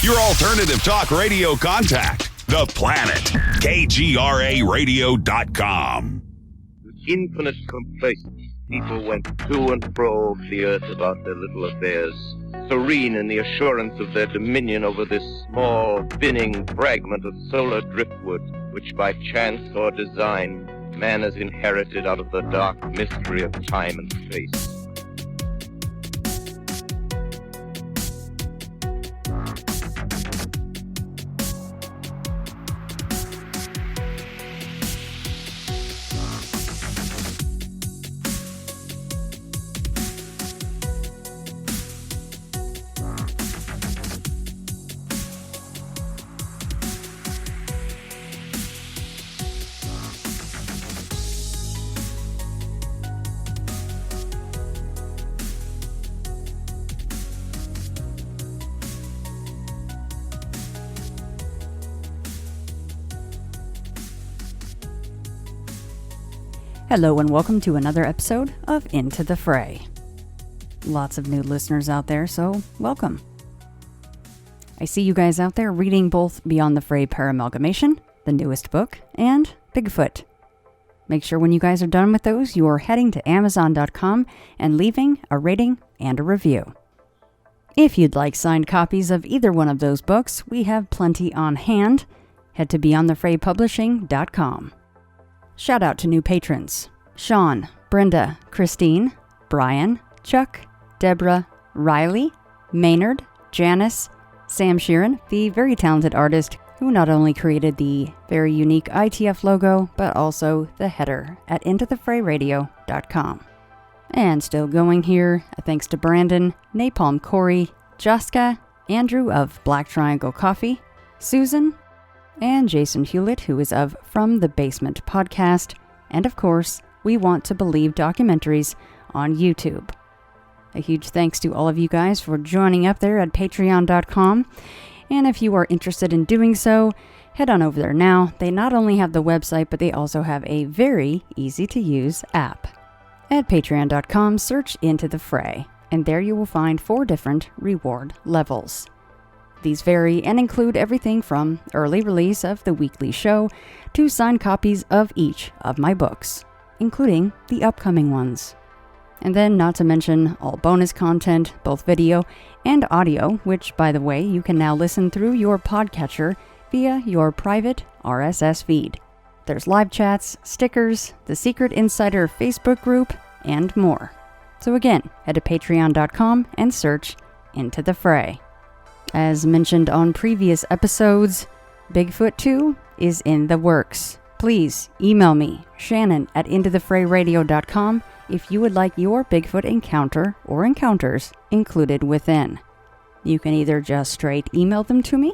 Your alternative talk radio contact, The Planet, KGRAradio.com. With infinite complacence, people went to and fro over the earth about their little affairs, serene in the assurance of their dominion over this small, spinning fragment of solar driftwood, which by chance or design, man has inherited out of the dark mystery of time and space. Hello and welcome to another episode of Into the Fray. Lots of new listeners out there, so welcome. I see you guys out there reading both Beyond the Fray Paramalgamation, the newest book, and Bigfoot. Make sure when you guys are done with those, you are heading to Amazon.com and leaving a rating and a review. If you'd like signed copies of either one of those books, we have plenty on hand. Head to BeyondTheFrayPublishing.com. Shout out to new patrons: Sean, Brenda, Christine, Brian, Chuck, Deborah, Riley, Maynard, Janice, Sam Shearon, the very talented artist who not only created the very unique iTF logo, but also the header at intothefrayradio.com. And still going here, thanks to Brandon, Napalm Corey, Jaska, Andrew of Black Triangle Coffee, Susan, and Jason Hewlett, who is of From the Basement podcast, and of course, We Want to Believe documentaries on YouTube. A huge thanks to all of you guys for joining up there at patreon.com, and if you are interested in doing so, head on over there now. They not only have the website, but they also have a very easy-to-use app. At patreon.com, search Into the Fray, and there you will find 4 different reward levels. These vary and include everything from early release of the weekly show to signed copies of each of my books, including the upcoming ones. And then not to mention all bonus content, both video and audio, which, by the way, you can now listen through your podcatcher via your private RSS feed. There's live chats, stickers, the Secret Insider Facebook group, and more. So again, head to patreon.com and search Into the Fray. As mentioned on previous episodes, Bigfoot 2 is in the works. Please email me, Shannon at intothefrayradio.com, if you would like your Bigfoot encounter or encounters included within. You can either just straight email them to me,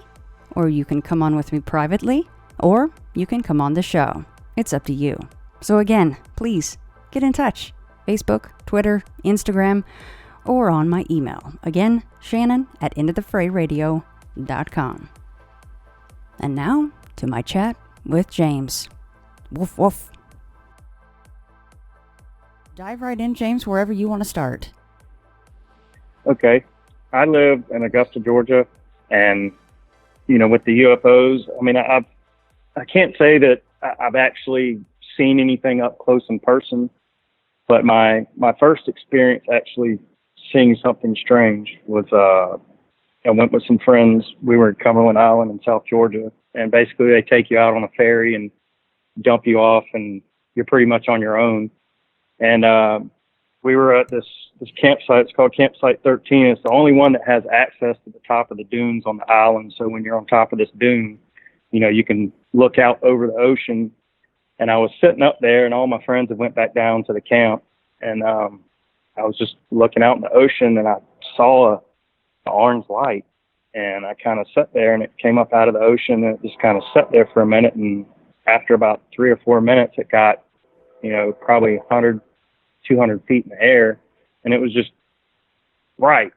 or you can come on with me privately, or you can come on the show. It's up to you. So again, please get in touch. Facebook, Twitter, Instagram, or on my email. Again, Shannon at intothefrayradio.com. And now, to my chat with James. Woof woof. Dive right in, James, wherever you want to start. Okay. I live in Augusta, Georgia, and, with the UFOs, I can't say that I've actually seen anything up close in person, but my first experience actually seeing something strange was I went with some friends. We were in Cumberland Island in South Georgia, and basically they take you out on a ferry and dump you off, and you're pretty much on your own. And we were at this campsite. It's called Campsite 13. It's the only one that has access to the top of the dunes on the island. So when you're on top of this dune, you can look out over the ocean. And I was sitting up there, and all my friends had went back down to the camp, and I was just looking out in the ocean, and I saw an orange light, and I kind of sat there, and it came up out of the ocean, and it just kind of sat there for a minute, and after about 3 or 4 minutes, it got, probably 100, 200 feet in the air, and it was just bright.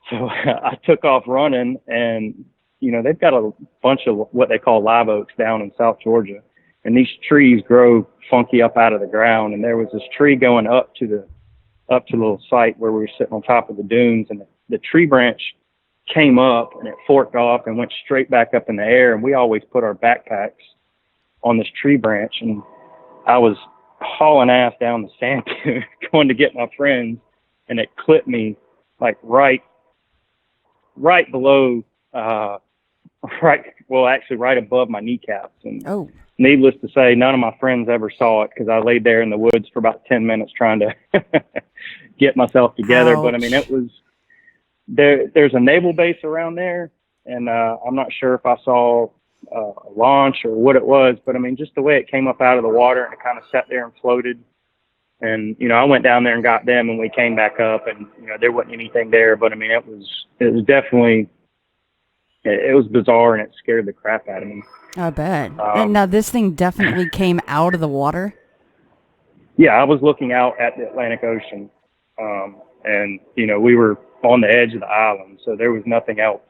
So I took off running, and, they've got a bunch of what they call live oaks down in South Georgia, and these trees grow funky up out of the ground, and there was this tree going up to the little site where we were sitting on top of the dunes, and the tree branch came up and it forked off and went straight back up in the air. And we always put our backpacks on this tree branch. And I was hauling ass down the sand dune going to get my friends, and it clipped me like right below, right above my kneecaps. And needless to say, none of my friends ever saw it because I laid there in the woods for about 10 minutes trying to get myself together. Ouch. But I mean, it was there's a naval base around there, and I'm not sure if I saw a launch or what it was, but I mean, just the way it came up out of the water and it kind of sat there and floated. And, you know, I went down there and got them, and we came back up, and, you know, there wasn't anything there. But I mean, it was definitely, it was bizarre, and it scared the crap out of me. I bet. And now this thing definitely came out of the water? Yeah, I was looking out at the Atlantic Ocean, and, you know, we were on the edge of the island, so there was nothing else,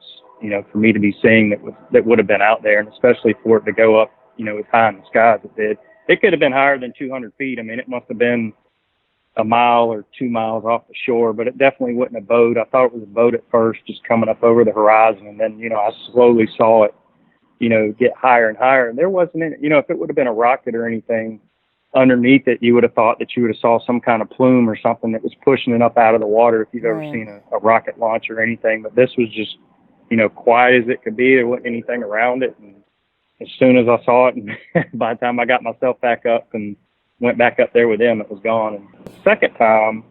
you know, for me to be seeing that would have been out there, and especially for it to go up, you know, as high in the sky as it did. It could have been higher than 200 feet. I mean, it must have been a mile or 2 miles off the shore, but it definitely wasn't a boat. I thought it was a boat at first, just coming up over the horizon, and then, you know, I slowly saw it, you know, get higher and higher. And there wasn't any, you know, if it would have been a rocket or anything underneath it, you would have thought that you would have saw some kind of plume or something that was pushing it up out of the water if you've ever seen a rocket launch or anything. But this was just, you know, quiet as it could be. There wasn't anything around it. And as soon as I saw it, and by the time I got myself back up and went back up there with them, it was gone. And the second time...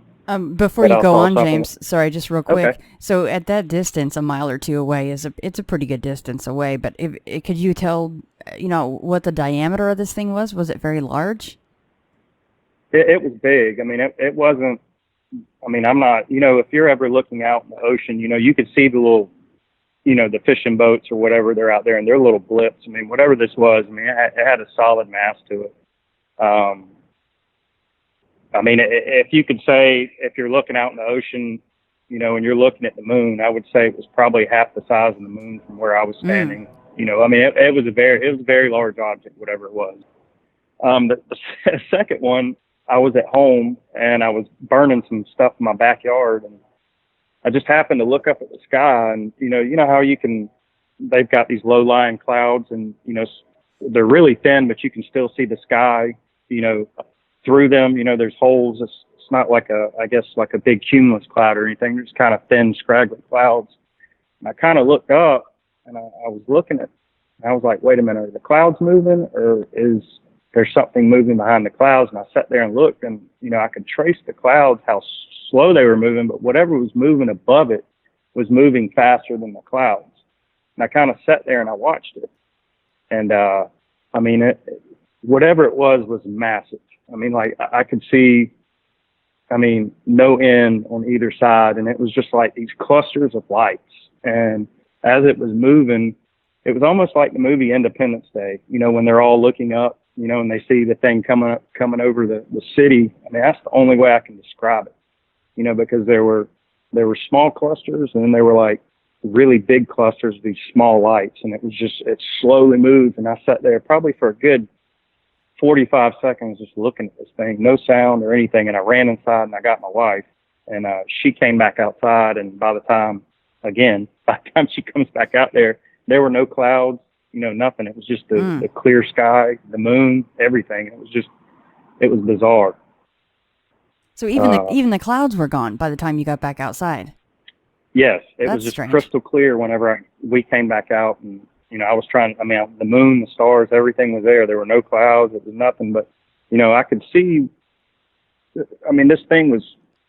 before you go on, James, sorry, just real quick. Okay. So at that distance, a mile or two away, it's a pretty good distance away, but could you tell, you know, what the diameter of this thing was? Was it very large? It was big. I mean, it wasn't... I mean, I'm not... You know, if you're ever looking out in the ocean, you know, you could see the little... You know, the fishing boats or whatever, they're out there, and they're little blips. I mean, whatever this was, I mean, it had a solid mass to it. I mean, if you could say, if you're looking out in the ocean, you know, and you're looking at the moon, I would say it was probably half the size of the moon from where I was standing. You know, I mean, it was a very large object, whatever it was. The second one, I was at home and I was burning some stuff in my backyard, and I just happened to look up at the sky, and, you know how they've got these low-lying clouds, and, you know, they're really thin, but you can still see the sky, you know, through them. You know, there's holes. It's not like like a big cumulus cloud or anything. They're just kind of thin, scraggly clouds. And I kind of looked up, and I was looking at, and I was like, wait a minute, are the clouds moving, or is there something moving behind the clouds? And I sat there and looked, and, you know, I could trace the clouds, how slow they were moving, but whatever was moving above it was moving faster than the clouds. And I kind of sat there and I watched it. And, I mean, whatever it was massive. I mean, like, I could see, I mean, no end on either side. And it was just like these clusters of lights. And as it was moving, it was almost like the movie Independence Day, you know, when they're all looking up, you know, and they see the thing coming over the city. I mean, that's the only way I can describe it. You know, because there were small clusters, and then there were like really big clusters of these small lights, and it slowly moved. And I sat there probably for a good 45 seconds just looking at this thing, no sound or anything. And I ran inside and I got my wife, and she came back outside. And by the time she comes back out there were no clouds, you know, nothing. It was just the clear sky, the moon, everything. It was bizarre. So even the clouds were gone by the time you got back outside. Yes, it was just strange. Crystal clear whenever we came back out, and, you know, the moon, the stars, everything was there. There were no clouds. It was nothing, but, you know, I could see. I mean, this thing was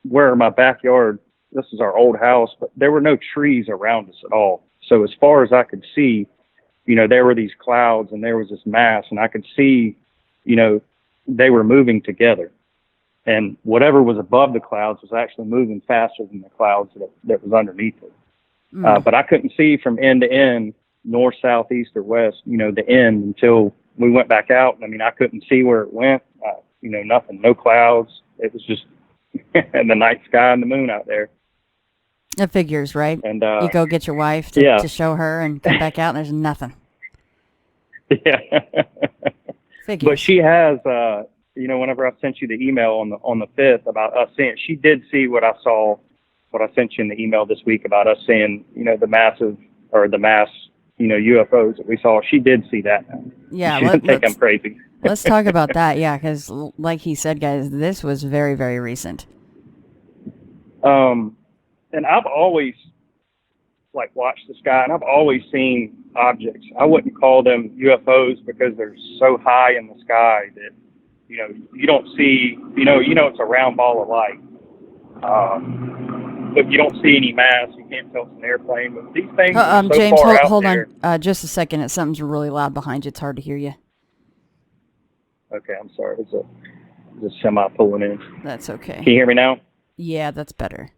where my backyard. This is our old house, but there were no trees around us at all. So as far as I could see, you know, there were these clouds and there was this mass, and I could see, you know, they were moving together. And whatever was above the clouds was actually moving faster than the clouds that was underneath it. But I couldn't see from end to end, north, south, east, or west, you know, the end until we went back out. I mean, I couldn't see where it went, you know, nothing, no clouds. It was just the night sky and the moon out there. It figures, right? And you go get your wife to show her and come back out and there's nothing. Yeah. Figures. But she has, you know, whenever I sent you the email on the 5th about us seeing, she did see what I saw what I sent you in the email this week about us seeing, the mass, UFOs that we saw. She did see that now. Yeah, She didn't think I'm crazy. Let's talk about that, yeah, because like he said, guys, this was very, very recent. And I've always, watched the sky, and I've always seen objects. I wouldn't call them UFOs because they're so high in the sky that, you don't see, it's a round ball of light. But you don't see any mass. You can't tell it's an airplane. But these things are so James, far out hold there. on just a second. Something's really loud behind you. It's hard to hear you. Okay, I'm sorry. There's a semi pulling in. That's okay. Can you hear me now? Yeah, that's better.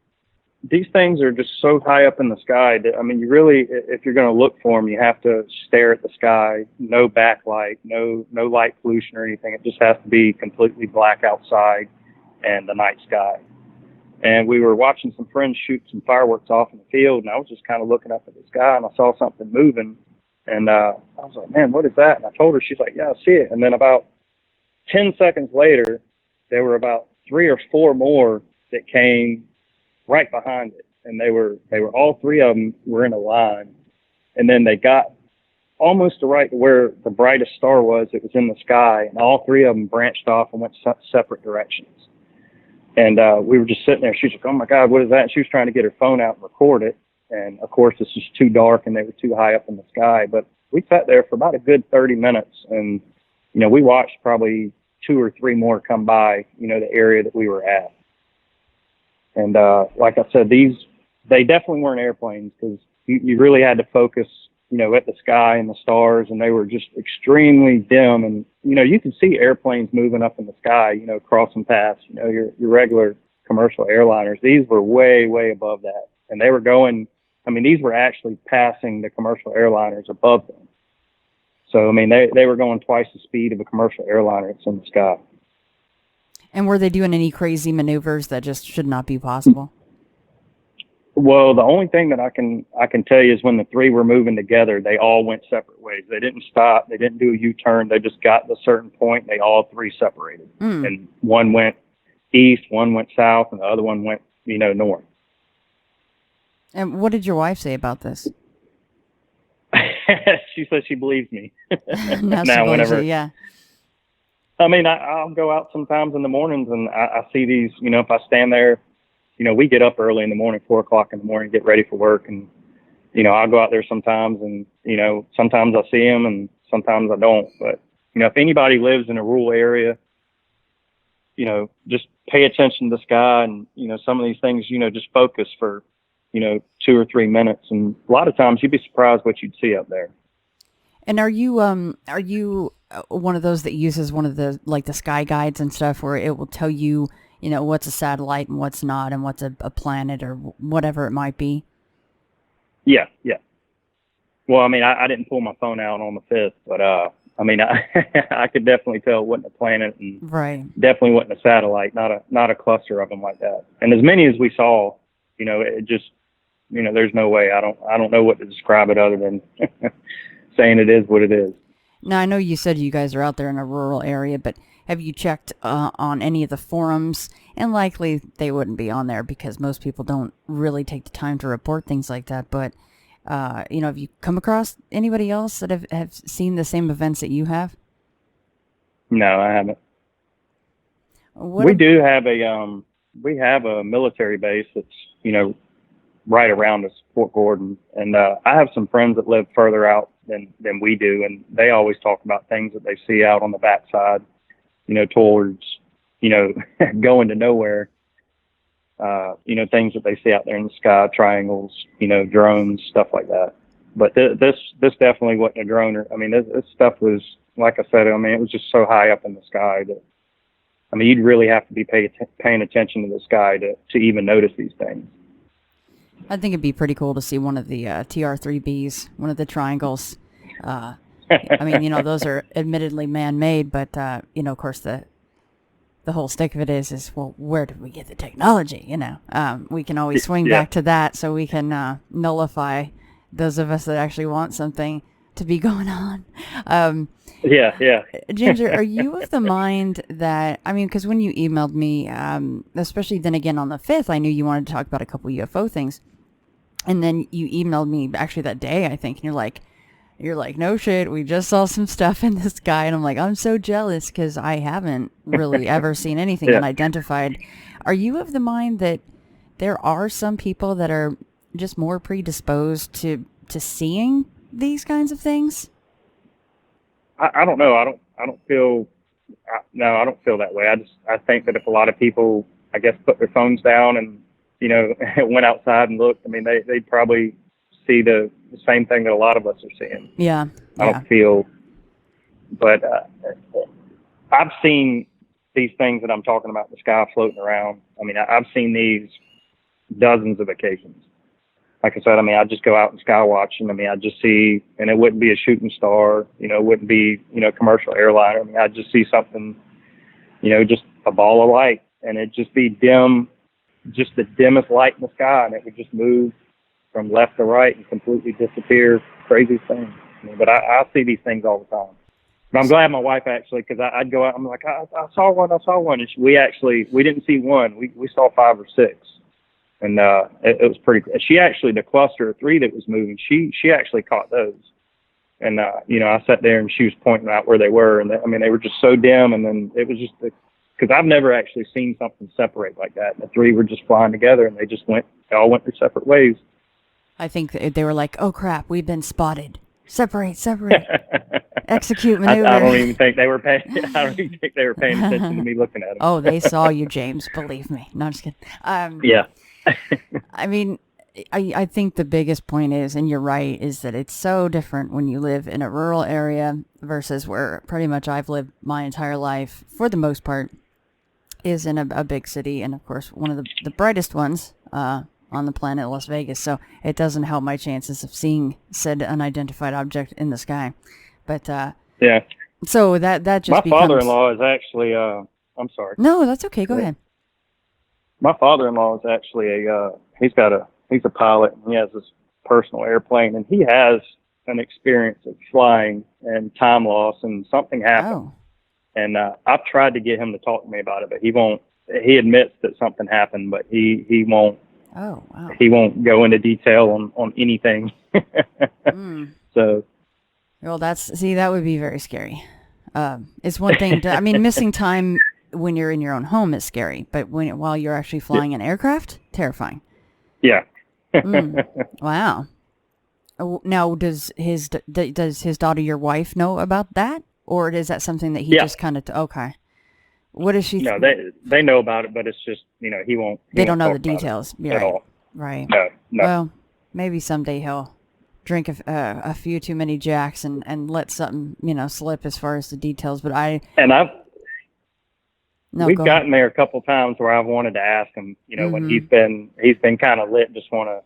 These things are just so high up in the sky that, you really, if you're going to look for them, you have to stare at the sky. No backlight, no light pollution or anything. It just has to be completely black outside and the night sky. And we were watching some friends shoot some fireworks off in the field, and I was just kind of looking up at the sky, and I saw something moving. And I was like, man, what is that? And I told her, she's like, yeah, I see it. And then about 10 seconds later, there were about 3 or 4 more that came right behind it. And they were all 3 of them were in a line. And then they got almost to right where the brightest star was. It was in the sky, and all 3 of them branched off and went separate directions. And we were just sitting there. She was like, oh, my God, what is that? And she was trying to get her phone out and record it. And, of course, it's just too dark, and they were too high up in the sky. But we sat there for about a good 30 minutes, and, we watched probably 2 or 3 more come by, the area that we were at. And like I said, they definitely weren't airplanes because you really had to focus, at the sky and the stars, and they were just extremely dim. And, you could see airplanes moving up in the sky, crossing past, your regular commercial airliners. These were way, way above that. And they were going, these were actually passing the commercial airliners above them. So, they were going twice the speed of a commercial airliner that's in the sky. And were they doing any crazy maneuvers that just should not be possible? Well, the only thing that I can tell you is when the 3 were moving together, they all went separate ways. They didn't stop. They didn't do a U-turn. They just got to a certain point. They all 3 separated. And one went east, one went south, and the other one went, north. And what did your wife say about this? She says she believes me. now whenever, yeah. I'll go out sometimes in the mornings, and I see these, if I stand there, we get up early in the morning, 4 o'clock in the morning, get ready for work. And, I'll go out there sometimes, and, sometimes I see them and sometimes I don't. But, if anybody lives in a rural area, just pay attention to the sky and, some of these things, just focus for, 2 or 3 minutes. And a lot of times you'd be surprised what you'd see up there. And are you one of those that uses one of the, the sky guides and stuff where it will tell you, what's a satellite and what's not and what's a planet or whatever it might be? Yeah. Well, I didn't pull my phone out on the 5th, but, I could definitely tell it wasn't a planet and right. Definitely wasn't a satellite, not a cluster of them like that. And as many as we saw, it just, there's no way. I don't know what to describe it other than saying it is what it is. Now, I know you said you guys are out there in a rural area, but have you checked on any of the forums? And likely they wouldn't be on there because most people don't really take the time to report things like that. But, have you come across anybody else that have seen the same events that you have? No, I haven't. We do have a military base that's, right around us, Fort Gordon. And I have some friends that live further out than we do, and they always talk about things that they see out on the backside, towards, going to nowhere, things that they see out there in the sky, triangles, drones, stuff like that. But this definitely wasn't a drone. This stuff was, like I said, it was just so high up in the sky that, you'd really have to be paying attention to the sky to even notice these things. I think it'd be pretty cool to see one of the TR-3Bs, one of the triangles. Those are admittedly man-made, but, of course, the whole stick of it is, well, where did we get the technology? We can always swing back to that so we can nullify those of us that actually want something to be going on. Yeah. James, are you of the mind that, I mean, because when you emailed me, especially then again on the 5th, I knew you wanted to talk about a couple UFO things. And then you emailed me actually that day, I think, and you're like, no shit, we just saw some stuff in the sky. And I'm like, I'm so jealous because I haven't really ever seen anything unidentified. Are you of the mind that there are some people that are just more predisposed to seeing these kinds of things? I don't know. I don't feel that way. I think that if a lot of people, I guess, put their phones down and, went outside and looked, I mean, they'd probably see the same thing that a lot of us are seeing. Yeah. I don't feel, but I've seen these things that I'm talking about in the sky floating around. I mean, I've seen these dozens of occasions. Like I said, I mean, I just go out and sky watch, and I mean, I just see, and it wouldn't be a shooting star, it wouldn't be, commercial airliner. I mean, I'd just see something, just a ball of light, and it'd just be dim, just the dimmest light in the sky, and it would just move from left to right and completely disappear. Crazy thing. I mean, but I see these things all the time. But I'm glad my wife actually, because I'd go out, I'm like, I saw one, and we didn't see one, we saw 5 or 6. And it was pretty. She actually, the cluster of 3 that was moving, she actually caught those. And I sat there and she was pointing out where they were, and they were just so dim. And then it was just because I've never actually seen something separate like that. The 3 were just flying together, and they all went their separate ways. I think they were like, "Oh crap, we've been spotted. Separate, execute maneuver." I don't even think they were paying. I don't even think they were paying attention to me looking at them. Oh, they saw you, James. Believe me. No, I'm just kidding. Yeah. I mean, I think the biggest point is, and you're right, is that it's so different when you live in a rural area versus where pretty much I've lived my entire life, for the most part, is in a big city. And of course, one of the brightest ones on the planet, Las Vegas. So it doesn't help my chances of seeing said unidentified object in the sky. But yeah. So that just my becomes... father-in-law is actually. I'm sorry. No, that's okay. Go ahead. My father-in-law is actually he's a pilot, and he has this personal airplane, and he has an experience of flying and time loss, and something happened. Oh. And I've tried to get him to talk to me about it, but he won't. He admits that something happened, but he won't. Oh, wow. He won't go into detail on anything. So. Well, that would be very scary. It's one thing missing time when you're in your own home is scary, but while you're actually flying an aircraft, terrifying. Yeah. Wow. Now, does his daughter, your wife, know about that, or is that something that he just kind of okay? What is she? No, they know about it, but it's just he won't. They don't know the details. At all. Right. No. Well, maybe someday he'll drink a few too many Jacks and let something slip as far as the details. But we've gotten there a couple times where I've wanted to ask him, when he's been kind of lit, just want to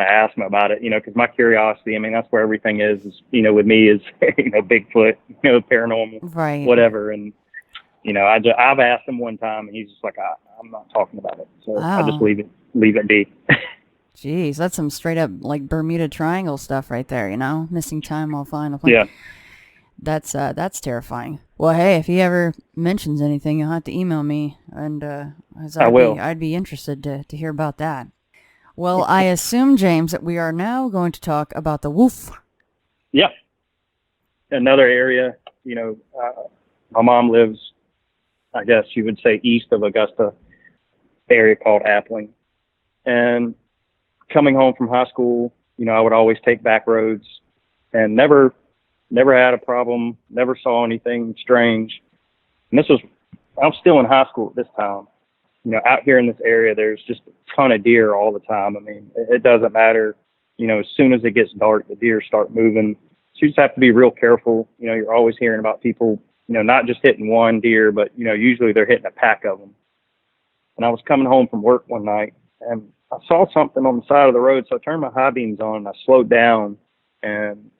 ask him about it, because my curiosity, that's where everything is with me is, Bigfoot, paranormal, right, whatever. And, I've asked him one time, and he's just like, I'm not talking about it. So I just leave it be. Jeez, that's some straight up like Bermuda Triangle stuff right there, missing time while flying. Yeah. That's terrifying. Well, hey, if he ever mentions anything, you'll have to email me, and I will. I'd be interested to hear about that. Well, I assume, James, that we are now going to talk about the wolf. Yeah. Another area, my mom lives, I guess you would say, east of Augusta, area called Appling. And coming home from high school, I would always take back roads, and never had a problem, never saw anything strange. And I'm still in high school at this time. Out here in this area, there's just a ton of deer all the time. It doesn't matter. As soon as it gets dark, the deer start moving. So you just have to be real careful. You're always hearing about people, not just hitting one deer, but, usually they're hitting a pack of them. And I was coming home from work one night, and I saw something on the side of the road. So I turned my high beams on, and I slowed down, and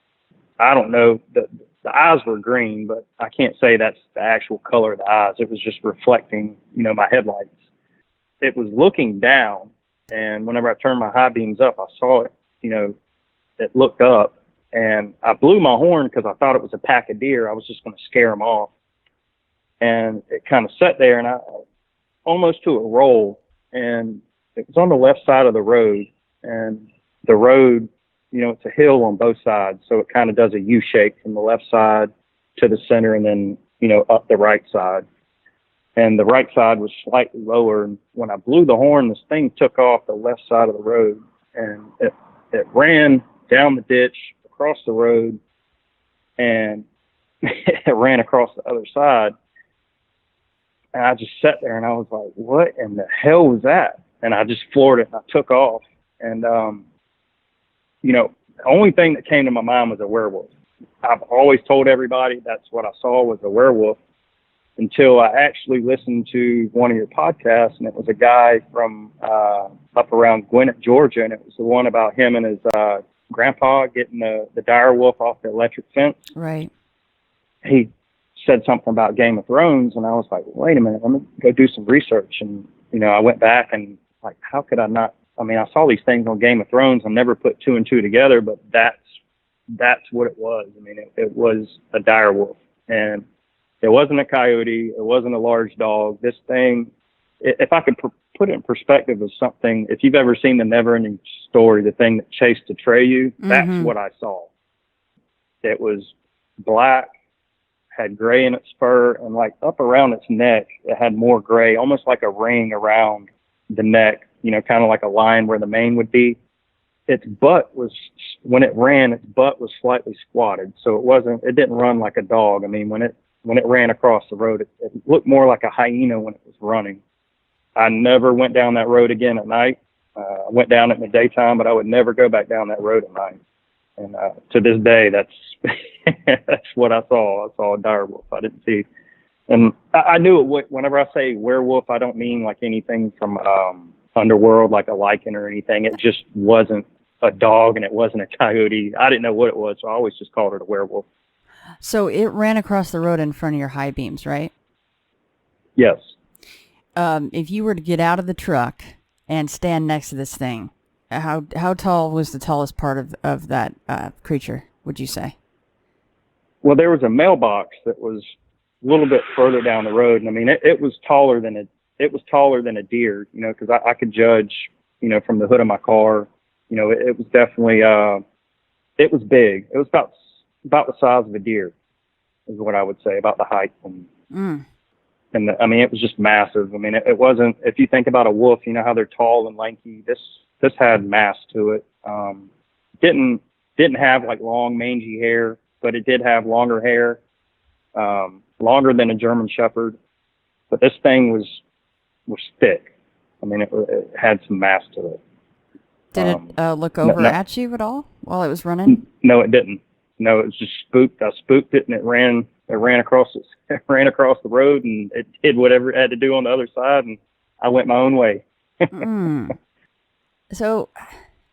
I don't know, the eyes were green, but I can't say that's the actual color of the eyes. It was just reflecting, my headlights. It was looking down, and whenever I turned my high beams up, I saw it, it looked up, and I blew my horn because I thought it was a pack of deer. I was just going to scare them off. And it kind of sat there, and I almost to a roll, and it was on the left side of the road. And the road, you know, it's a hill on both sides, so it kind of does a U shape from the left side to the center, and then, you know, up the right side. And the right side was slightly lower. And when I blew the horn, this thing took off the left side of the road, and it ran down the ditch, across the road, and it ran across the other side. And I just sat there and I was like, what in the hell was that? And I just floored it and I took off. And, you know, the only thing that came to my mind was a werewolf. I've always told everybody that's what I saw was a werewolf, until I actually listened to one of your podcasts, and it was a guy from up around Gwinnett, Georgia, and it was the one about him and his grandpa getting the direwolf off the electric fence. Right. He said something about Game of Thrones, and I was like, wait a minute, let me go do some research. And, you know, I went back and, like, how could I not? I mean, I saw these things on Game of Thrones. I never put two and two together, but that's what it was. I mean, it was a direwolf, and it wasn't a coyote. It wasn't a large dog. This thing, if I could put it in perspective of something, if you've ever seen the Never-Ending Story, the thing that chased Atreyu, that's what I saw. It was black, had gray in its fur, and like up around its neck, it had more gray, almost like a ring around the neck, you know, kind of like a line where the mane would be. Its butt was, when it ran, its butt was slightly squatted. So it didn't run like a dog. I mean, when it ran across the road, it looked more like a hyena when it was running. I never went down that road again at night. I went down it in the daytime, but I would neuld never go back down that road at night. And to this day, that's that's what I saw. I saw a direwolf. I didn't see, and I knew it. Whenever I say werewolf, I don't mean like anything from Underworld, like a lichen or anything. It just wasn't a dog, and it wasn't a coyote. I didn't know what it was, so I always just called it a werewolf. So it ran across the road in front of your high beams, right? Yes. If you were to get out of the truck and stand next to this thing, how tall was the tallest part of that creature, would you say? Well, there was a mailbox that was a little bit further down the road, and I mean, it was taller than a deer, you know, because I could judge, you know, from the hood of my car, you know, it was definitely it was big. It was about the size of a deer, is what I would say about the height. And I mean, it was just massive. I mean, it wasn't, if you think about a wolf, you know how they're tall and lanky. This had mass to it. Didn't have like long mangy hair, but it did have longer hair, longer than a German Shepherd. But this thing was thick. I mean, it had some mass to it. Did it look over at you at all while it was running? No, it didn't. No, it was just spooked. I spooked it, and it ran across the road, and it did whatever it had to do on the other side, and I went my own way. So,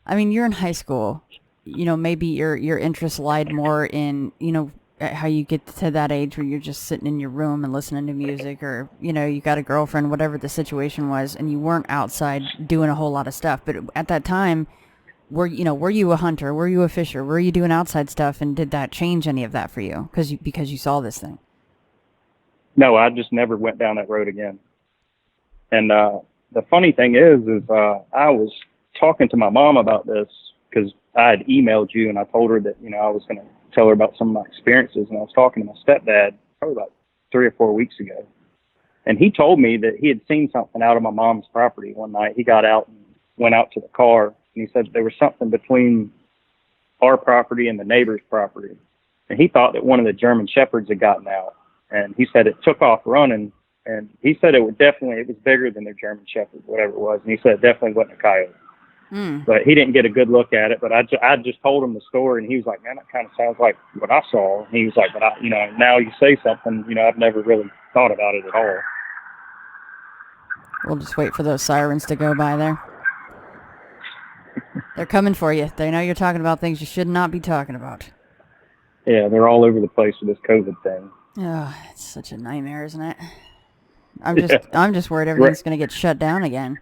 I mean, you're in high school. You know, maybe your interest lied more in, you know, how you get to that age where you're just sitting in your room and listening to music, or, you know, you got a girlfriend, whatever the situation was, and you weren't outside doing a whole lot of stuff. But at that time, were you a hunter? Were you a fisher? Were you doing outside stuff? And did that change any of that for you? Because you saw this thing? No, I just never went down that road again. And the funny thing is I was talking to my mom about this because I had emailed you, and I told her that, you know, I was going to tell her about some of my experiences. And I was talking to my stepdad probably about 3 or 4 weeks ago. And he told me that he had seen something out of my mom's property one night. He got out and went out to the car, and he said there was something between our property and the neighbor's property. And he thought that one of the German Shepherds had gotten out. And he said it took off running. And he said it was bigger than their German Shepherd, whatever it was. And he said it definitely wasn't a coyote. But he didn't get a good look at it. But I just told him the story, and he was like, man, that kind of sounds like what I saw. And he was like, but you know, now you say something, you know, I've never really thought about it at all. We'll just wait for those sirens to go by there. They're coming for you. They know you're talking about things you should not be talking about. Yeah, they're all over the place with this COVID thing. Oh, it's such a nightmare, isn't it? I'm just worried everything's going to get shut down again.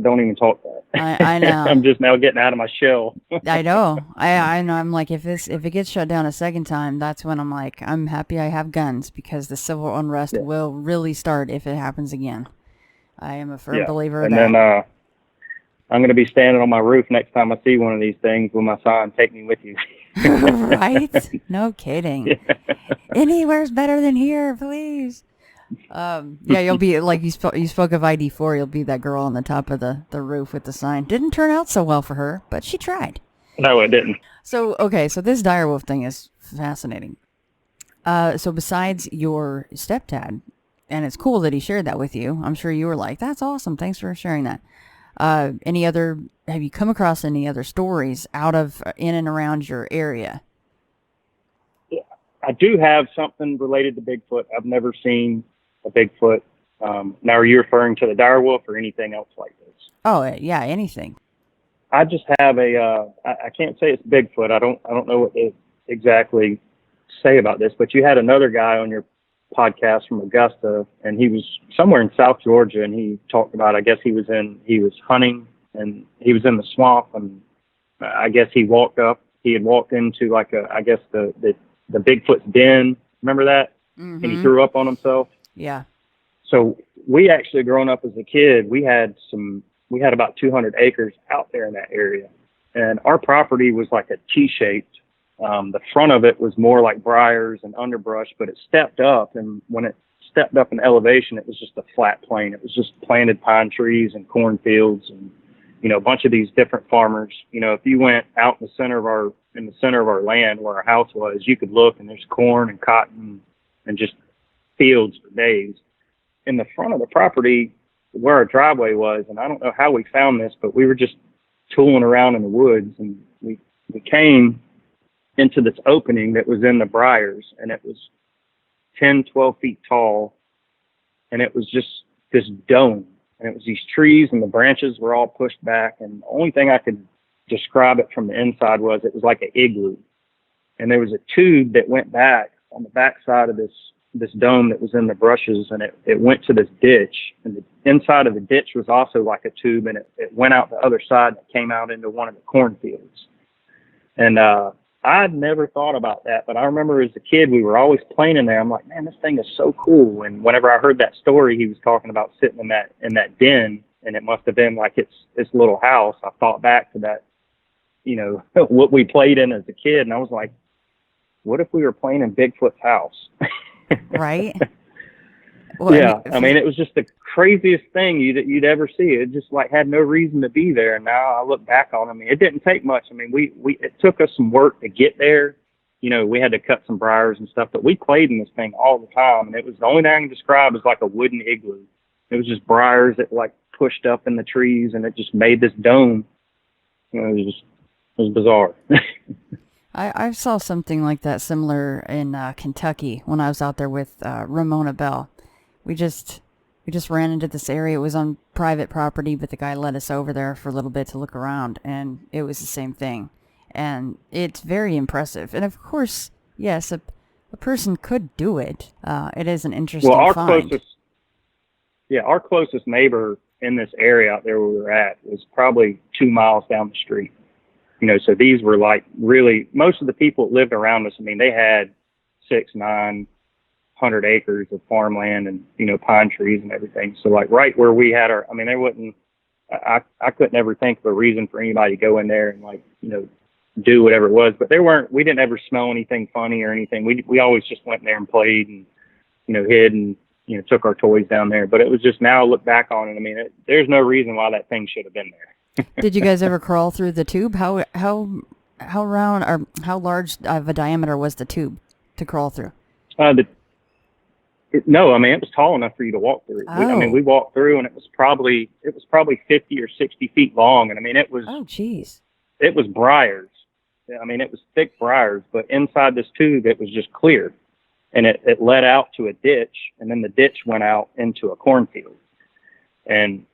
don't even talk that. I know. I'm just now getting out of my shell. I know. I know. I'm like, if it gets shut down a second time, that's when I'm like, I'm happy I have guns, because the civil unrest will really start if it happens again. I am a firm believer of that. And then I'm going to be standing on my roof next time I see one of these things with my sign, "Take me with you." Right? No kidding. Yeah. Anywhere's better than here, please. You'll be like you spoke of ID4. You'll be that girl on the top of the roof with the sign. Didn't turn out so well for her, but she tried. No, it didn't. So this direwolf thing is fascinating. So besides your stepdad, and it's cool that he shared that with you. I'm sure you were like, "That's awesome. Thanks for sharing that." Have you come across any other stories out of in and around your area? Yeah, I do have something related to Bigfoot. I've never seen a Bigfoot. Now, are you referring to the direwolf or anything else like this? Oh, yeah, anything. I just have I can't say it's Bigfoot. I don't know what to exactly say about this, but you had another guy on your podcast from Augusta, and he was somewhere in South Georgia, and he talked about, I guess he was hunting, and he was in the swamp, and I guess he had walked into like the Bigfoot's den. Remember that? Mm-hmm. And he threw up on himself. Yeah. So we actually, growing up as a kid, we had about 200 acres out there in that area, and our property was like a T-shaped. The front of it was more like briars and underbrush, but it stepped up, and when it stepped up in elevation, it was just a flat plain. It was just planted pine trees and cornfields, and a bunch of these different farmers. If you went out in the center of our land where our house was, you could look, and there's corn and cotton and just fields for days. In the front of the property where our driveway was, and I don't know how we found this, but we were just tooling around in the woods, and we came into this opening that was in the briars, and it was 10, 12 feet tall, and it was just this dome, and it was these trees, and the branches were all pushed back, and the only thing I could describe it from the inside was it was like an igloo, and there was a tube that went back on the back side of this dome that was in the brushes, and it went to this ditch, and the inside of the ditch was also like a tube, and it went out the other side, and it came out into one of the cornfields. And I'd never thought about that, but I remember as a kid, we were always playing in there. I'm like, man, this thing is so cool. And whenever I heard that story, he was talking about sitting in that den, and it must have been like its little house. I thought back to that, what we played in as a kid, and I was like, what if we were playing in Bigfoot's house? Right. Well, yeah, I mean, it was just the craziest thing you'd ever see. It just like had no reason to be there. And now I look back on it, I mean, it didn't take much. I mean, it took us some work to get there. We had to cut some briars and stuff, but we played in this thing all the time. And it was the only thing I can describe as like a wooden igloo. It was just briars that like pushed up in the trees, and it just made this dome. It was bizarre. I saw something like that similar in Kentucky when I was out there with Ramona Bell. We just ran into this area. It was on private property, but the guy led us over there for a little bit to look around, and it was the same thing. And it's very impressive. And of course, yes, a person could do it. It is an interesting find. Our closest neighbor in this area out there where we were at was probably 2 miles down the street. So these were like really, most of the people that lived around us, I mean, they had 600-900 acres of farmland and, pine trees and everything. So like right where we had I couldn't ever think of a reason for anybody to go in there and like, do whatever it was, but we didn't ever smell anything funny or anything. We always just went in there and played and, hid and, took our toys down there. But it was just, now I look back on it, I mean, there's no reason why that thing should have been there. Did you guys ever crawl through the tube? How round or how large of a diameter was the tube to crawl through? No, I mean, it was tall enough for you to walk through. Oh. We walked through, and it was probably 50 or 60 feet long, and I mean, it was. Oh, geez. It was briars. I mean, it was thick briars, but inside this tube, it was just clear, and it led out to a ditch, and then the ditch went out into a cornfield, and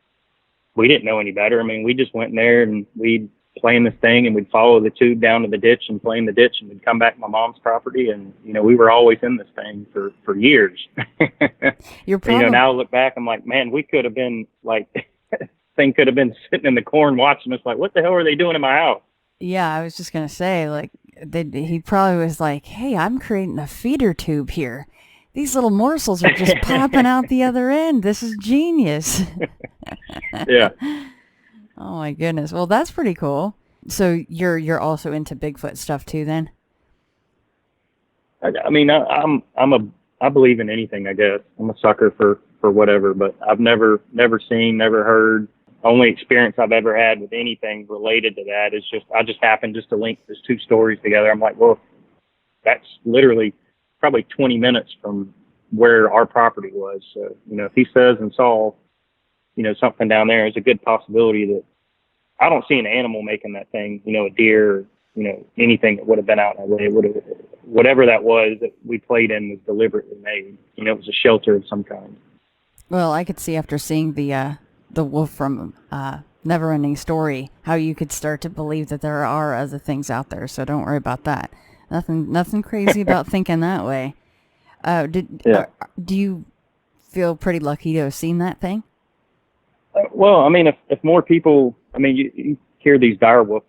we didn't know any better. I mean, we just went in there and we'd play in this thing, and we'd follow the tube down to the ditch and play in the ditch, and we'd come back to my mom's property, and we were always in this thing for years. You're probably, now I look back, I'm like, man, we could have been like thing could have been sitting in the corn watching us like, what the hell are they doing in my house? Yeah, I was just going to say, like, he probably was like, hey, I'm creating a feeder tube here. These little morsels are just popping out the other end. This is genius. Yeah. Oh my goodness. Well, that's pretty cool. So you're also into Bigfoot stuff too, then? I mean, I believe in anything, I guess. I'm a sucker for whatever, but I've never seen, never heard. Only experience I've ever had with anything related to that is I just happened to link those two stories together. I'm like, well, that's literally probably 20 minutes from where our property was. So, if he says and saw, something down there, it's a good possibility that I don't see an animal making that thing, a deer, anything that would have been out that way. It would have, whatever that was that we played in was deliberately made. It was a shelter of some kind. Well, I could see after seeing the wolf from Neverending Story how you could start to believe that there are other things out there. So don't worry about that. Nothing crazy about thinking that way. Do you feel pretty lucky to have seen that thing? Well, I mean, if more people, I mean, you hear these Direwolf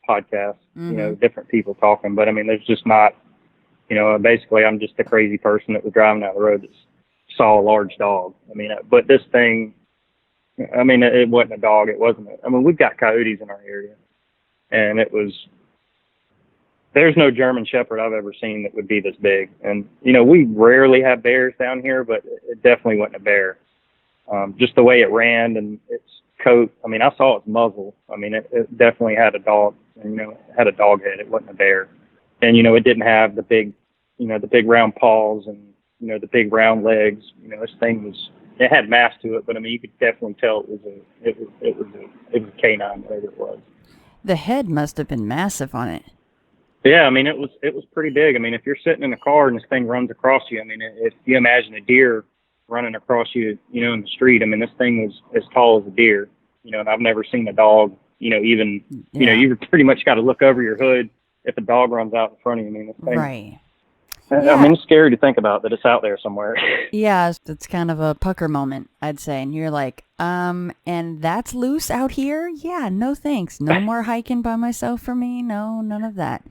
podcasts, different people talking, but I mean, there's just not, basically I'm just a crazy person that was driving down the road that saw a large dog. I mean, but this thing, I mean, it wasn't a dog. It wasn't, I mean, we've got coyotes in our area, and there's no German Shepherd I've ever seen that would be this big. And, we rarely have bears down here, but it definitely wasn't a bear. Just the way it ran and its coat. I mean, I saw its muzzle. I mean, it definitely had a dog, it had a dog head. It wasn't a bear. And, it didn't have the big round paws and, the big round legs. This thing it had mass to it, but I mean, you could definitely tell it was a canine, whatever it was. The head must have been massive on it. Yeah, I mean, it was pretty big. I mean, if you're sitting in a car and this thing runs across you, I mean, if you imagine a deer running across you, in the street, I mean, this thing was as tall as a deer, and I've never seen a dog, even, you pretty much got to look over your hood if a dog runs out in front of you. I mean, this thing, right. I mean, it's scary to think about that it's out there somewhere. Yeah, it's kind of a pucker moment, I'd say. And you're like, and that's loose out here? Yeah, no thanks. No more hiking by myself for me. No, none of that.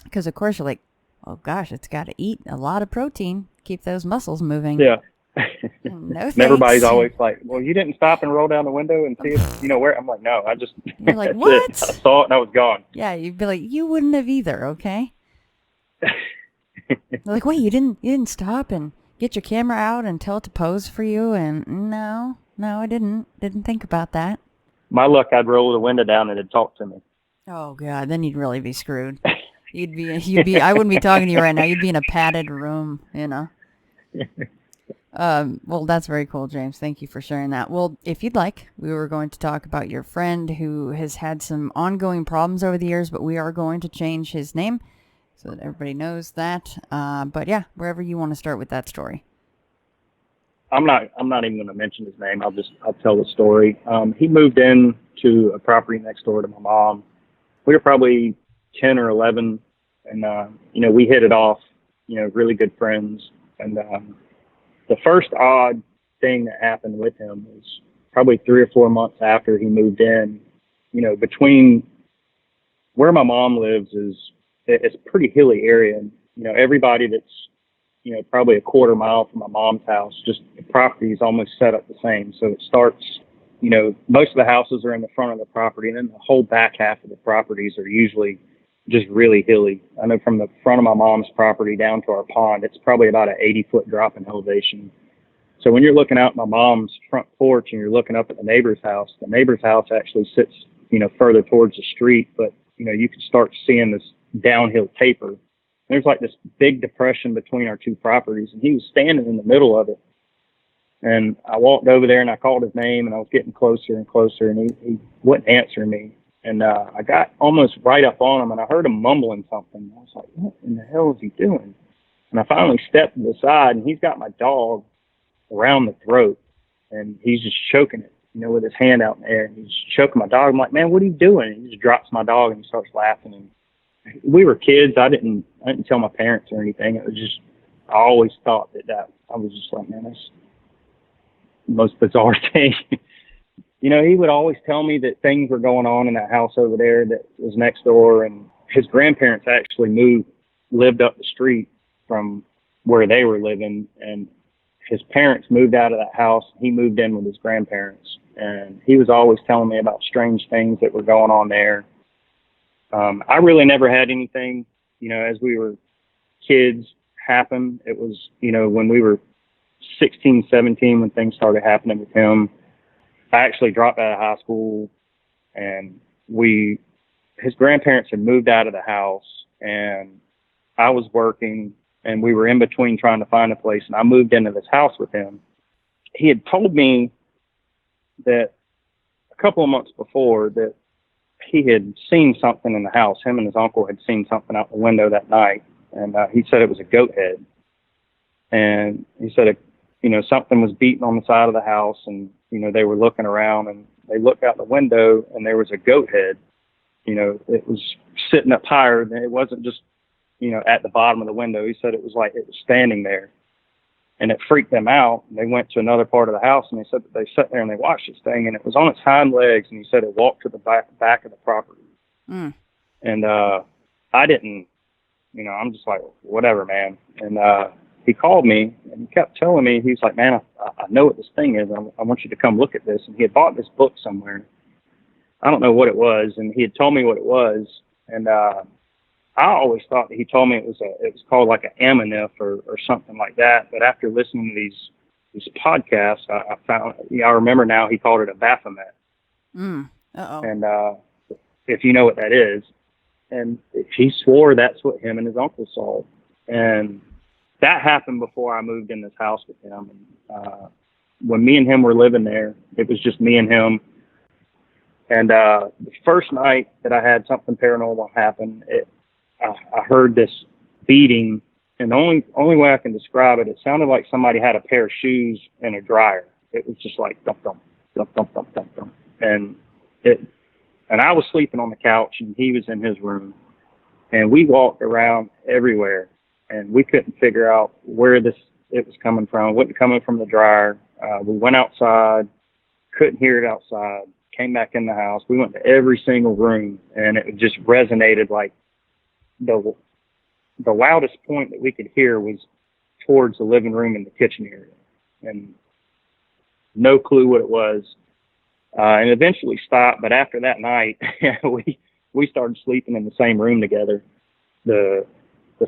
Because, of course, you're like, oh, gosh, it's got to eat a lot of protein. Keep those muscles moving. Yeah. No thanks. And everybody's always like, well, you didn't stop and roll down the window and see if, where? I'm like, no, I just, you're like, what? I saw it and I was gone. Yeah, you'd be like, you wouldn't have either, okay? They're like, wait, you didn't stop and get your camera out and tell it to pose for you? And no, I didn't think about that. My luck, I'd roll the window down and it'd talk to me. Oh God, then you'd really be screwed. You'd be. I wouldn't be talking to you right now. You'd be in a padded room, Well, that's very cool, James. Thank you for sharing that. Well, if you'd like, we were going to talk about your friend who has had some ongoing problems over the years, but we are going to change his name so that everybody knows that. But yeah, wherever you want to start with that story. I'm not even going to mention his name. I'll tell the story. He moved in to a property next door to my mom. We were probably 10 or 11, and we hit it off. Really good friends. And the first odd thing that happened with him was probably 3 or 4 months after he moved in. Between where my mom lives it's a pretty hilly area, and everybody that's probably a quarter mile from my mom's house, just the property is almost set up the same. So it starts, most of the houses are in the front of the property, and then the whole back half of the properties are usually just really hilly. I know from the front of my mom's property down to our pond, it's probably about an 80-foot drop in elevation. So when you're looking out my mom's front porch and you're looking up at the neighbor's house actually sits, further towards the street, but, you can start seeing this downhill taper. There's like this big depression between our two properties, and he was standing in the middle of it. And I walked over there and I called his name, and I was getting closer and closer, and he wouldn't answer me. And I got almost right up on him, and I heard him mumbling something. I was like, what in the hell is he doing? And I finally stepped to the side, and he's got my dog around the throat, and he's just choking it, with his hand out in the air. And he's choking my dog. I'm like, man, what are you doing? And he just drops my dog and he starts laughing. And we were kids. I didn't tell my parents or anything. It was just, I always thought that I was just like, man, that's the most bizarre thing. he would always tell me that things were going on in that house over there that was next door. And his grandparents actually lived up the street from where they were living. And his parents moved out of that house. He moved in with his grandparents. And he was always telling me about strange things that were going on there. I really never had anything, as we were kids happen. It was, when we were 16, 17, when things started happening with him. I actually dropped out of high school, and his grandparents had moved out of the house, and I was working, and we were in between trying to find a place, and I moved into this house with him. He had told me that a couple of months before that he had seen something in the house. Him and his uncle had seen something out the window that night, and he said it was a goat head. And he said, something was beating on the side of the house, and, they were looking around, and they looked out the window, and there was a goat head. It was sitting up higher, and it wasn't just, at the bottom of the window. He said it was like it was standing there, and it freaked them out. And they went to another part of the house, and they said that they sat there and they watched this thing, and it was on its hind legs, and he said it walked to the back of the property. And I didn't, I'm just like, whatever, man. And he called me, and he kept telling me, he's like, man, I know what this thing is. I want you to come look at this. And he had bought this book somewhere. I don't know what it was, and he had told me what it was. And I always thought that he told me it was called like an ammonif or something like that. But after listening to these podcasts, I found, I remember now he called it a Baphomet. And if you know what that is, and he swore that's what him and his uncle saw. And that happened before I moved in this house with him. And when me and him were living there, it was just me and him. And the first night that I had something paranormal happen, I heard this beating, and the only way I can describe it, it sounded like somebody had a pair of shoes in a dryer. It was just like thump, thump, thump, thump, thump, thump, thump. And I was sleeping on the couch, and he was in his room. And we walked around everywhere, and we couldn't figure out where it was coming from. It wasn't coming from the dryer. We went outside, couldn't hear it outside, came back in the house. We went to every single room, and it just resonated like the loudest point that we could hear was towards the living room and the kitchen area. And no clue what it was. And eventually stopped. But after that night, we started sleeping in the same room together. The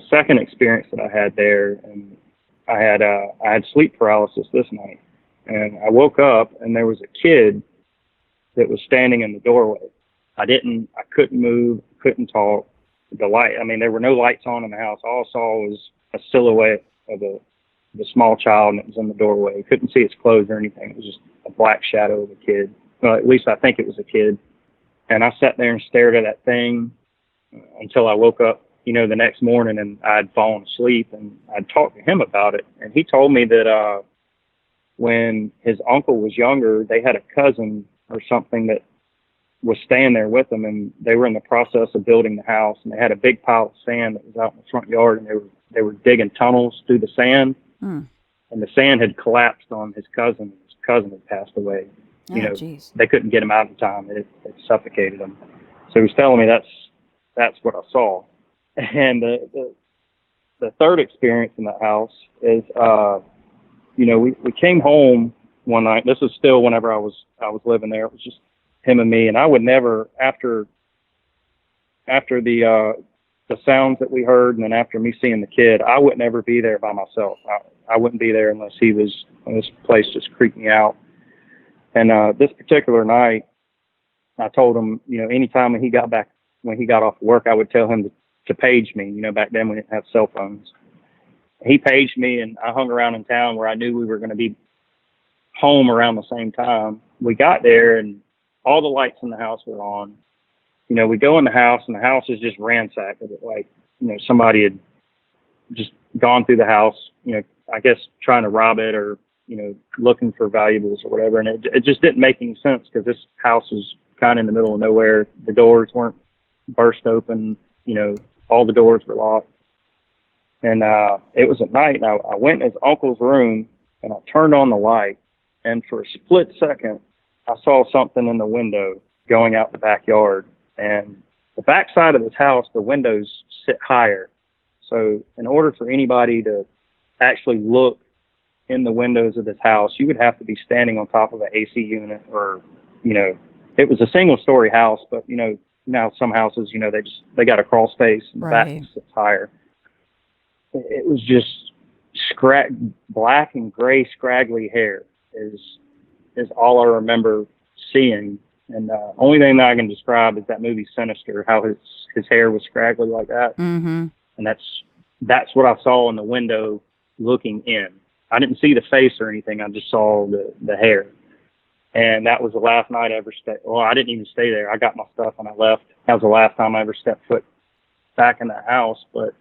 second experience that I had there, and I had sleep paralysis this night, and I woke up and there was a kid that was standing in the doorway. I couldn't move, couldn't talk. There were no lights on in the house. All I saw was a silhouette of the small child, and it was in the doorway. Couldn't see its clothes or anything. It was just a black shadow of a kid. Well, at least I think it was a kid. And I sat there and stared at that thing until I woke up, the next morning, and I'd fallen asleep, and I'd talked to him about it. And he told me that when his uncle was younger, they had a cousin or something that was staying there with them, and they were in the process of building the house, and they had a big pile of sand that was out in the front yard, and they were digging tunnels through the sand, and the sand had collapsed on his cousin. His cousin had passed away. They couldn't get him out in time. It suffocated him. So he was telling me that's what I saw. And the third experience in that house is, we came home one night. This was still whenever I was living there. It was just him and me, and I would never, after the sounds that we heard, and then after me seeing the kid, I would never be there by myself. I wouldn't be there unless this place just creeped me out. And this particular night, I told him, anytime when he got off work, I would tell him to page me. Back then we didn't have cell phones. He paged me, and I hung around in town where I knew we were going to be home around the same time. We got there, and all the lights in the house were on. We go in the house, and the house is just ransacked. Like, somebody had just gone through the house, I guess trying to rob it or, looking for valuables or whatever. And it just didn't make any sense because this house was kind of in the middle of nowhere. The doors weren't burst open. All the doors were locked. And it was at night, and I went in his uncle's room, and I turned on the light. And for a split second, I saw something in the window going out the backyard, and the back side of this house, the windows sit higher. So in order for anybody to actually look in the windows of this house, you would have to be standing on top of an AC unit, or, it was a single story house, but, now some houses, they got a crawl space and the back sits higher. It was just black and gray scraggly hair is all I remember seeing. And only thing that I can describe is that movie Sinister, how his hair was scraggly like that. Mm-hmm. And that's what I saw in the window looking in. I didn't see the face or anything. I just saw the hair. And that was the last night I ever stayed. Well, I didn't even stay there. I got my stuff and I left. That was the last time I ever stepped foot back in the house. But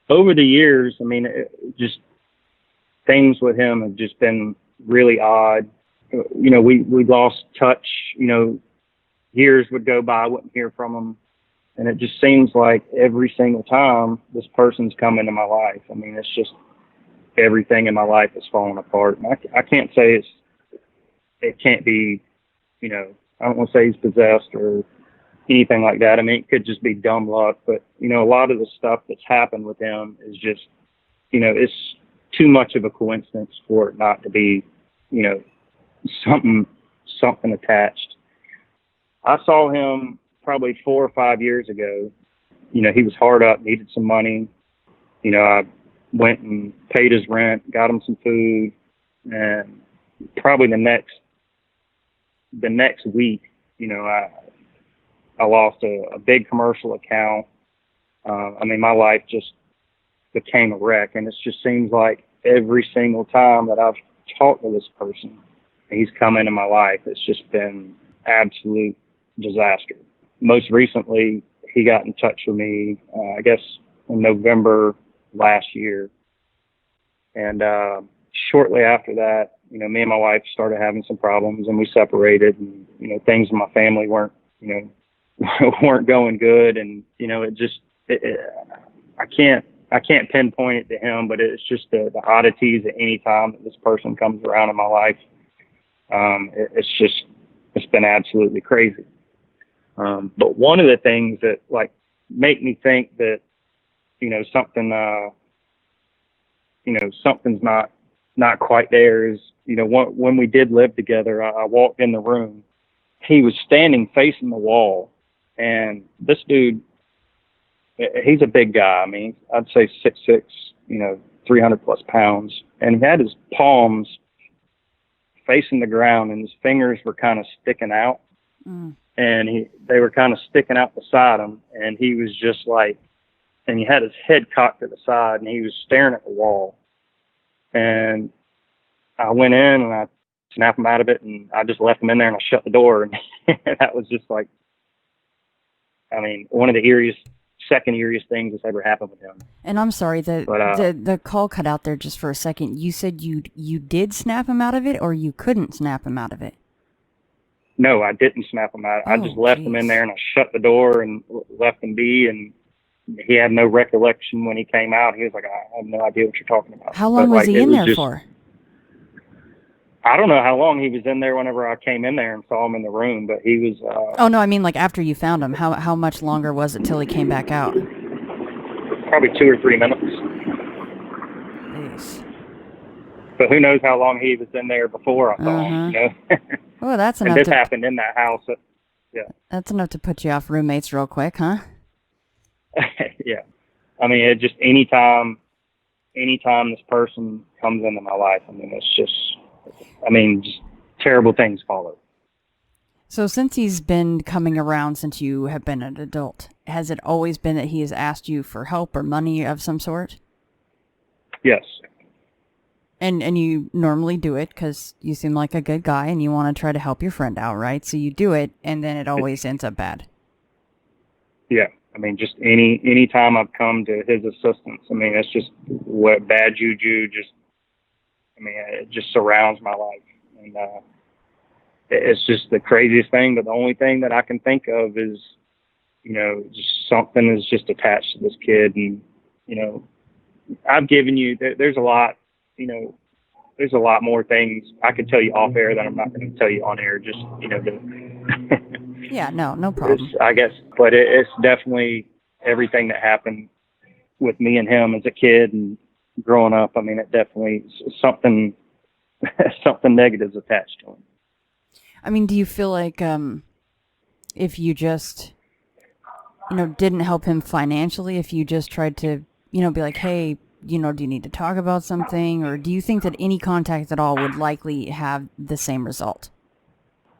over the years, just things with him have just been really odd. We lost touch. Years would go by, I wouldn't hear from him. And it just seems like every single time this person's come into my life, it's just everything in my life is falling apart. And I can't say it can't be, I don't want to say he's possessed or anything like that. It could just be dumb luck. But, a lot of the stuff that's happened with him is just, it's too much of a coincidence for it not to be, something attached. I saw him probably 4 or 5 years ago. He was hard up, needed some money. I went and paid his rent, got him some food, and probably the next week, I lost a big commercial account. My life just became a wreck, and it just seems like every single time that I've talked to this person, he's come into my life, it's just been absolute disaster. Most recently, he got in touch with me, I guess in November last year. And shortly after that, me and my wife started having some problems, and we separated, and, things in my family weren't going good. And, I can't pinpoint it to him, but it's just the oddities at any time that this person comes around in my life. It's been absolutely crazy. But one of the things that make me think that, something's not quite there is, when we did live together, I walked in the room, he was standing facing the wall, and this dude, he's a big guy. I'd say 6'6", 300 plus pounds, and he had his palms facing the ground, and his fingers were kind of sticking out. And they were kind of sticking out beside him, and he was just and he had his head cocked to the side, and he was staring at the wall. And I went in and I snapped him out of it, and I just left him in there, and I shut the door. And that was just one of the second eeriest things that's ever happened with him. And I'm sorry, the call cut out there just for a second. You said you did snap him out of it, or you couldn't snap him out of it? No, I didn't snap him out. I just left him in there, and I shut the door and left him be. And he had no recollection when he came out. He was like, I have no idea what you're talking about. How long was he in there for? I don't know how long he was in there whenever I came in there and saw him in the room, but he was... oh, no, after you found him. How much longer was it till he came back out? Probably 2 or 3 minutes. Jeez. But who knows how long he was in there before I saw him, Well, that's enough. And this happened in that house. Yeah. That's enough to put you off roommates real quick, huh? Yeah. It just anytime this person comes into my life, it's just terrible things follow. So since he's been coming around since you have been an adult, has it always been that he has asked you for help or money of some sort? Yes. And you normally do it because you seem like a good guy and you want to try to help your friend out, right? So you do it, and then it always ends up bad. Yeah. Just any time I've come to his assistance, it's just what bad juju it just surrounds my life. And it's just the craziest thing, but the only thing that I can think of is, just something is just attached to this kid. And, I've given you, there's a lot, there's a lot more things I could tell you off air that I'm not going to tell you on air. Just, Yeah, no problem. I guess, but it's definitely everything that happened with me and him as a kid and growing up. I mean, it definitely something negative's attached to him. I mean, do you feel like if you just, didn't help him financially, if you just tried to, be like, hey, do you need to talk about something? Or do you think that any contact at all would likely have the same result?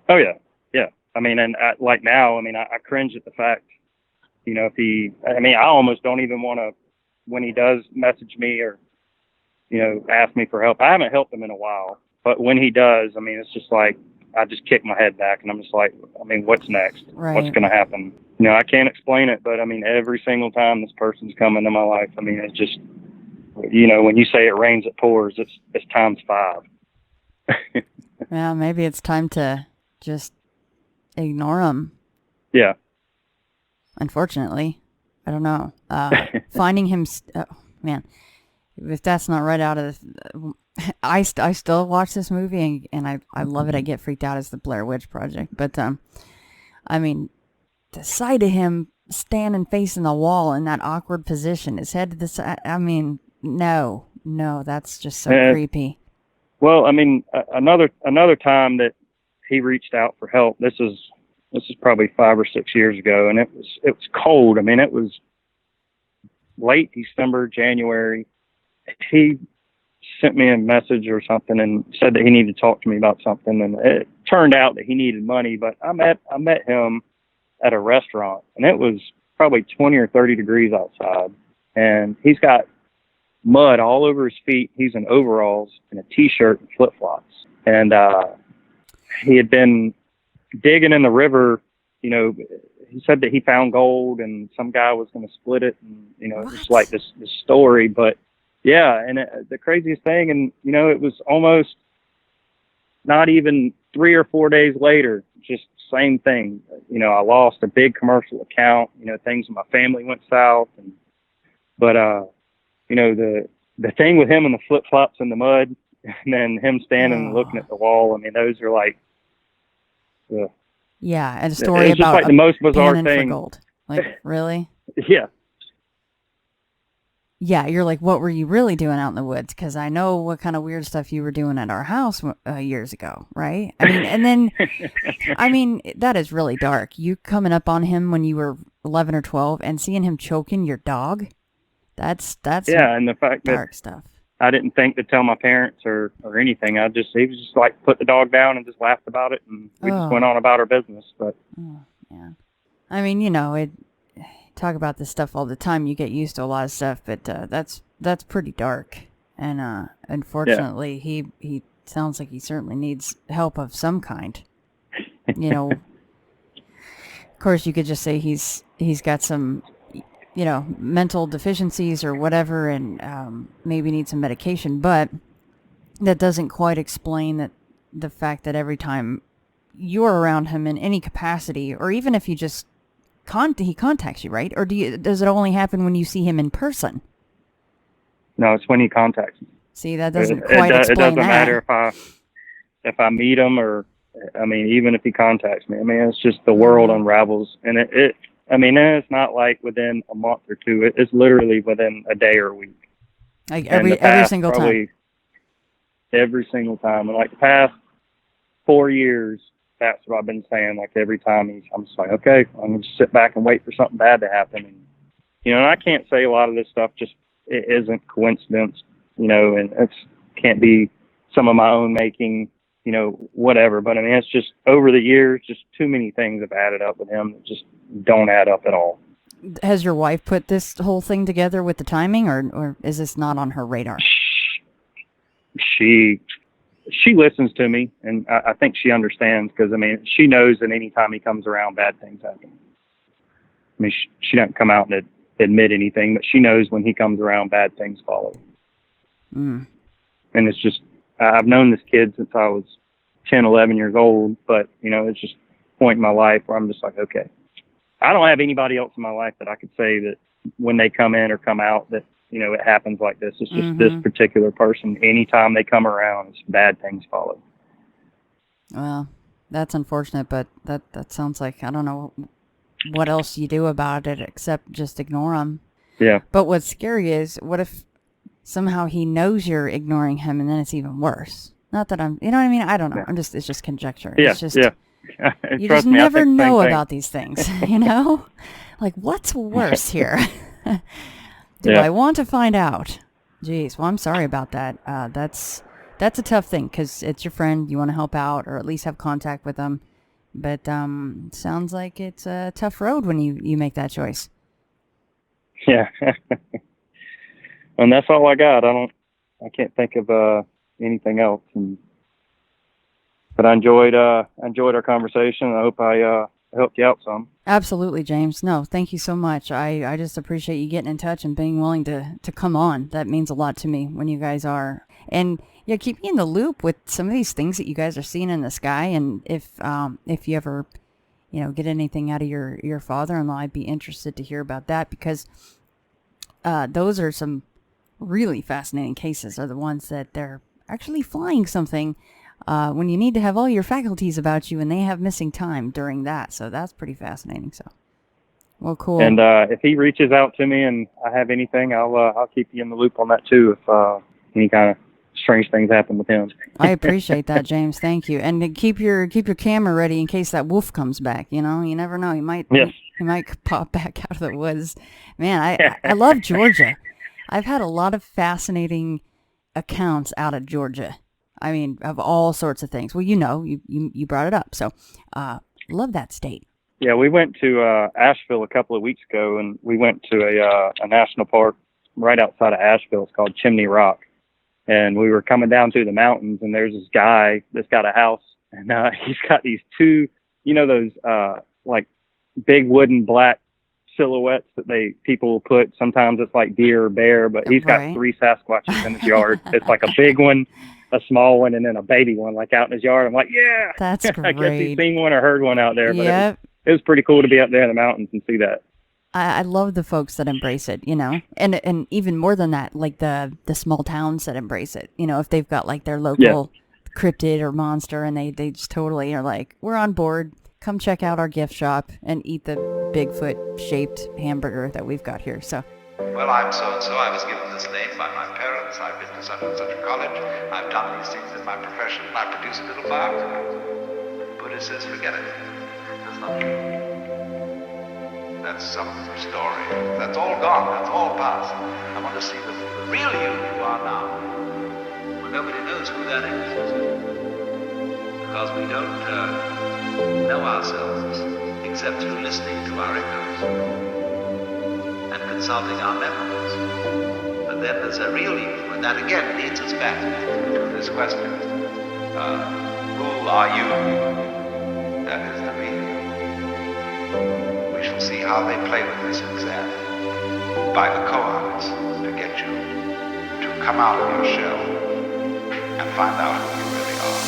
Oh, yeah. Yeah. I mean, and like now, I mean, I cringe at the fact, I almost don't even want to, when he does message me or, ask me for help. I haven't helped him in a while, but when he does, I mean, it's just like, I just kick my head back and I'm just like, I mean, what's next? Right. What's going to happen? I can't explain it, but I mean, every single time this person's come into my life, I mean, it's just, when you say it rains, it pours, it's times 5. Well, maybe it's time to just ignore him. Yeah. Unfortunately, I don't know. Finding him, man, if that's not right out of the, I still watch this movie and I love it. I get freaked out as the Blair Witch Project, but I mean, the sight of him standing facing the wall in that awkward position, his head to the side. I mean, no, that's just so creepy. Well, I mean, another time that he reached out for help. This is probably 5 or 6 years ago, and it was cold. I mean, it was late December, January. He sent me a message or something and said that he needed to talk to me about something, and it turned out that he needed money. But I met him at a restaurant, and it was probably 20 or 30 degrees outside, and he's got mud all over his feet. He's in overalls and a t-shirt and flip-flops, and he had been digging in the river. He said that he found gold and some guy was going to split it, and it was like this story. But yeah, and the craziest thing, and it was almost not even 3 or 4 days later, just same thing. I lost a big commercial account. Things in my family went south, but the thing with him and the flip flops in the mud, and then him standing and looking at the wall. I mean, those are like, yeah, and a story it's about just like the most bizarre thing. For gold. Like, really? Yeah. Yeah, you're like, what were you really doing out in the woods? Because I know what kind of weird stuff you were doing at our house years ago, right? I mean, and then, I mean, that is really dark. You coming up on him when you were 11 or 12 and seeing him choking your dog, that's yeah, and the fact dark that stuff. I didn't think to tell my parents or anything. He was just like, put the dog down and just laughed about it, and we just went on about our business. But yeah, I mean, talk about this stuff all the time. You get used to a lot of stuff, but that's pretty dark. And unfortunately, he sounds like he certainly needs help of some kind. Of course, you could just say he's got some, mental deficiencies or whatever, and maybe needs some medication. But that doesn't quite explain the fact that every time you're around him in any capacity, or even if you just he contacts you, right? Or does it only happen when you see him in person? No, it's when he contacts me. See, that doesn't quite explain that. It doesn't matter if I meet him, or I mean, even if he contacts me. I mean, it's just the world unravels, and it's not like within a month or two. It's literally within a day or a week. Like every single time. Every single time, and like the past 4 years. That's what I've been saying. Like every time I'm just like, okay, I'm going to sit back and wait for something bad to happen. And, and I can't say a lot of this stuff it isn't coincidence, and it can't be some of my own making, whatever. But I mean, it's just over the years, just too many things have added up with him that just don't add up at all. Has your wife put this whole thing together with the timing, or is this not on her radar? She listens to me, and I think she understands, because, I mean, she knows that anytime he comes around, bad things happen. I mean, she doesn't come out and admit anything, but she knows when he comes around, bad things follow. And it's just, I've known this kid since I was 10, 11 years old, but, it's just a point in my life where I'm just like, okay. I don't have anybody else in my life that I could say that when they come in or come out that, it happens like this. It's just this particular person. Anytime they come around, it's bad things follow. Well, that's unfortunate, but that sounds like, I don't know what else you do about it except just ignore them. Yeah. But what's scary is, what if somehow he knows you're ignoring him, and then it's even worse? Not that I'm, you know what I mean? I don't know. Yeah. It's just conjecture. Yeah, It's just, yeah. you Trust just me, never I think the same know thing. about these things, you know? Like, what's worse here? Do Yeah. I want to find out? Jeez, well, I'm sorry about that. That's a tough thing, because it's your friend. You want to help out, or at least have contact with them. But sounds like it's a tough road when you make that choice. Yeah. And that's all I got. I can't think of anything else. But I enjoyed our conversation. I hope I helped you out some. Absolutely, James. No, thank you so much. I just appreciate you getting in touch and being willing to come on. That means a lot to me when you guys are. And yeah, keep me in the loop with some of these things that you guys are seeing in the sky. And if you ever, get anything out of your father-in-law, I'd be interested to hear about that, because those are some really fascinating cases, are the ones that they're actually flying something when you need to have all your faculties about you, and they have missing time during that. So that's pretty fascinating. So, well, cool. And if he reaches out to me and I have anything, I'll keep you in the loop on that too. If any kind of strange things happen with him. I appreciate that, James. Thank you. And keep your camera ready in case that wolf comes back. You never know. He might pop back out of the woods. Man, I love Georgia. I've had a lot of fascinating accounts out of Georgia. I mean, of all sorts of things. Well, you brought it up. So, love that state. Yeah, we went to Asheville a couple of weeks ago, and we went to a national park right outside of Asheville. It's called Chimney Rock. And we were coming down through the mountains, and there's this guy that's got a house, and he's got these two, those like big wooden black silhouettes that people will put. Sometimes it's like deer or bear, but he's got 3 Sasquatches in his yard. It's like a big one, a small one, and then a baby one, like out in his yard. I'm like, yeah, that's great. I guess he's seen one or heard one out there. But yep. it was pretty cool to be out there in the mountains and see that. I love the folks that embrace it, and even more than that, like the small towns that embrace it. If they've got like their local cryptid or monster, and they just totally are like, we're on board. Come check out our gift shop and eat the Bigfoot-shaped hamburger that we've got here. So, well, I'm so-and-so. I was given this name by my parents. I've been to such and such a college. I've done these things in my profession. I produce a little biography. Buddha says, forget it. That's not true. That's some story. That's all gone. That's all past. I want to see the real you are now. Well, nobody knows who that is. Because we don't know ourselves except through listening to our echoes and consulting our memories. But then there's a real you, and that again leads us back to this question. Who are you? That is the real you. We shall see how they play with this exam by the cohorts to get you to come out of your shell and find out who you really are.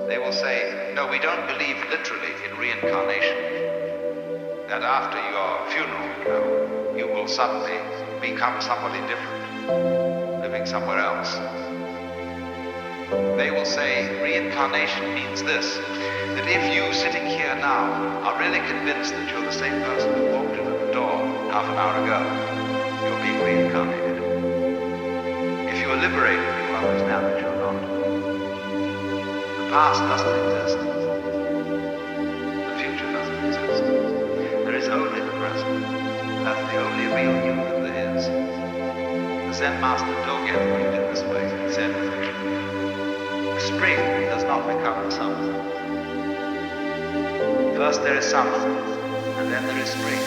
They will say, no, we don't believe literally in reincarnation. That after your funeral, you will suddenly become somebody different, living somewhere else. They will say reincarnation means this, that if you sitting here now are really convinced that you're the same person who walked in the door half an hour ago, you're being reincarnated. If you are liberated, you will understand that you're not. The past doesn't exist. The future doesn't exist. There is only the present. That's the only real you that there is. The Zen master Dogen put it this way. He said, spring does not become the summer. First there is summer, and then there is spring.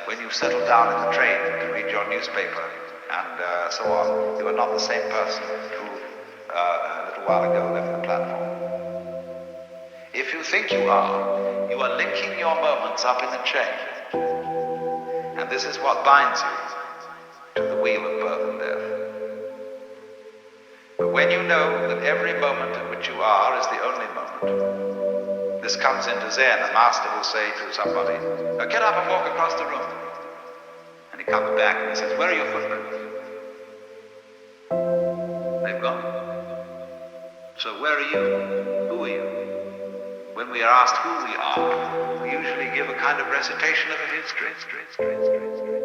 When you settle down in the train to read your newspaper and so on, you are not the same person who a little while ago left the platform. If you think you are linking your moments up in a chain. And this is what binds you to the wheel of birth and death. But when you know that every moment in which you are is the only moment, this comes into Zen. A master will say to somebody, get up and walk across the room. And he comes back and he says, where are your footprints? They've gone. So where are you? Who are you? When we are asked who we are, we usually give a kind of recitation of a history.